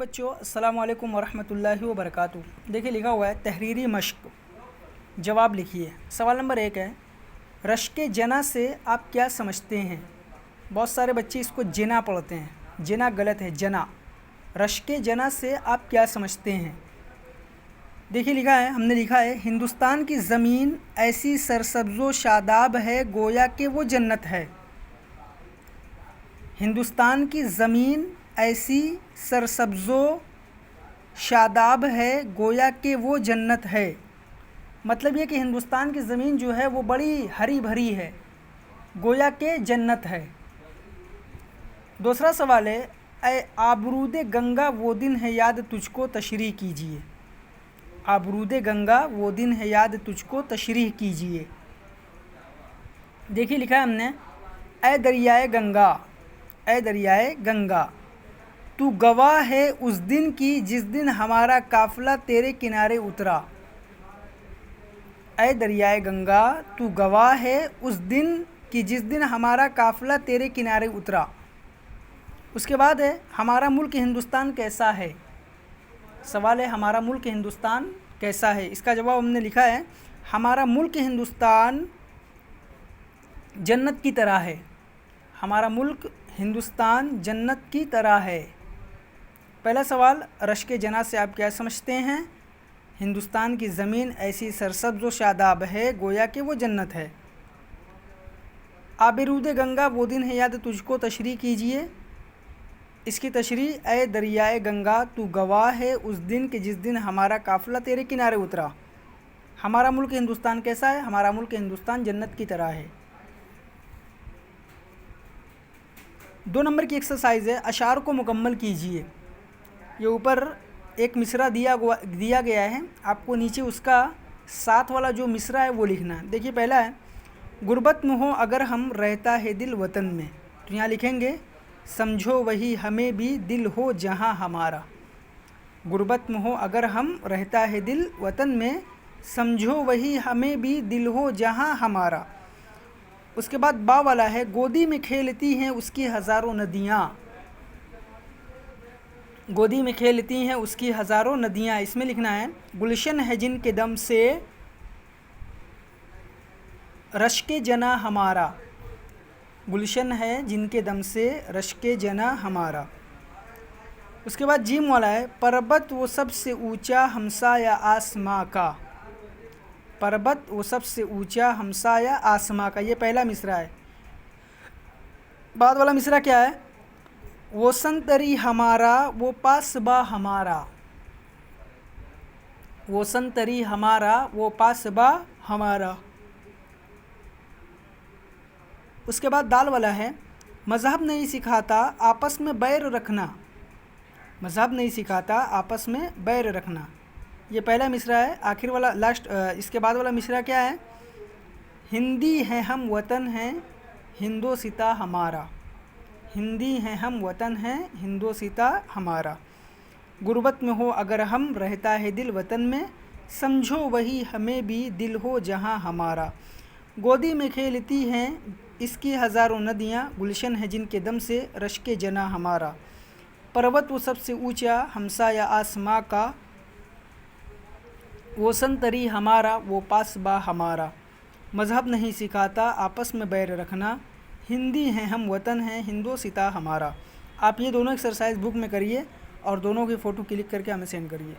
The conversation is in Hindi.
बच्चों अस्सलाम वालेकुम वरहमतुल्लाहि वबरकातुहू। देखिए लिखा हुआ है तहरीरी मश्क। जवाब लिखिए। सवाल नंबर 1 है, रश्क जना से आप क्या समझते हैं। बहुत सारे बच्चे इसको जना पढ़ते हैं, जना गलत है, जना। रश्क जना से आप क्या समझते हैं। देखिए लिखा है, हमने लिखा है हिंदुस्तान की ज़मीन ऐसी सरसब्ज़ो शादाब है गोया कि वो जन्नत है। हिंदुस्तान की ज़मीन ऐसी सरसब्ज़ो शादाब है गोया कि वो जन्नत है। मतलब ये कि हिंदुस्तान की ज़मीन जो है वो बड़ी हरी भरी है, गोया के जन्नत है। दूसरा सवाल है, ए आबरूद गंगा वो दिन है याद तुझको तशरीह कीजिए। आबरूद गंगा वो दिन है याद तुझको तशरीह कीजिए। देखिए लिखा है हमने, ए दरियाए गंगा, ए दरियाए गंगा तू गवाह है उस दिन की जिस दिन हमारा काफ़िला तेरे किनारे उतरा। ऐ दरियाए गंगा तू गवाह है उस दिन की जिस दिन हमारा काफ़िला तेरे किनारे उतरा। उसके बाद है, हमारा मुल्क हिंदुस्तान कैसा है। सवाल है, हमारा मुल्क हिंदुस्तान कैसा है। इसका जवाब हमने लिखा है, हमारा मुल्क हिंदुस्तान जन्नत की तरह है। हमारा मुल्क हिंदुस्तान जन्नत की तरह है। पहला सवाल, रश्क जना से आप क्या समझते हैं। हिंदुस्तान की ज़मीन ऐसी सरसब्ज़ व शादाब है गोया कि वो जन्नत है। आबरूद गंगा वो दिन है याद तुझको तशरीह कीजिए। इसकी तशरीह, ए दरियाए गंगा तू गवाह है उस दिन के जिस दिन हमारा काफ़िला तेरे किनारे उतरा। हमारा मुल्क हिंदुस्तान कैसा है। हमारा मुल्क हिंदुस्तान जन्नत की तरह है। 2 नंबर की एक्सरसाइज है, अशार को मुकम्मल कीजिए। ये ऊपर एक मिसरा दिया गया है, आपको नीचे उसका साथ वाला जो मिसरा है वो लिखना है। देखिए पहला है, गुर्बत में हो अगर हम रहता है दिल वतन में। तो यहाँ लिखेंगे, समझो वही हमें भी दिल हो जहाँ हमारा। गुर्बत में हो अगर हम रहता है दिल वतन में, समझो वही हमें भी दिल हो जहाँ हमारा। उसके बाद बा वाला है, गोदी में खेलती हैं उसकी हज़ारों नदियाँ। गोदी में खेलती हैं उसकी हज़ारों नदियाँ। इसमें लिखना है, गुलशन है जिनके दम से रश्क जना हमारा। गुलशन है जिनके दम से रश्क जना हमारा। उसके बाद जीम वाला है, पर्वत वो सबसे ऊंचा हमसाया आसमां का। पर्वत वो सबसे ऊंचा हमसाया आसमां का। ये पहला मिसरा है। बाद वाला मिसरा क्या है, वो संतरी हमारा वो पासबा हमारा। वो संतरी हमारा वो पासबा हमारा। उसके बाद दाल वाला है, मज़हब नहीं सिखाता आपस में बैर रखना। मज़हब नहीं सिखाता आपस में बैर रखना। ये पहला मिसरा है। आखिर वाला लास्ट, इसके बाद वाला मिसरा क्या है, हिंदी है हम वतन हैं हिंदो सिता हमारा। हिंदी हैं हम वतन हैं हिंदो सिता हमारा। गुर्बत में हो अगर हम रहता है दिल वतन में, समझो वही हमें भी दिल हो जहाँ हमारा। गोदी में खेलती हैं इसकी हज़ारों नदियाँ, गुलशन है जिनके दम से रश्क जना हमारा। पर्वत वो सबसे ऊंचा हमसाया आसमां का, वो संतरी हमारा वो पासबा हमारा। मज़हब नहीं सिखाता आपस में बैर रखना, हिंदी हैं हम वतन हैं हिंदो सिता हमारा। आप ये दोनों एक्सरसाइज बुक में करिए और दोनों की फ़ोटो क्लिक करके हमें सेंड करिए।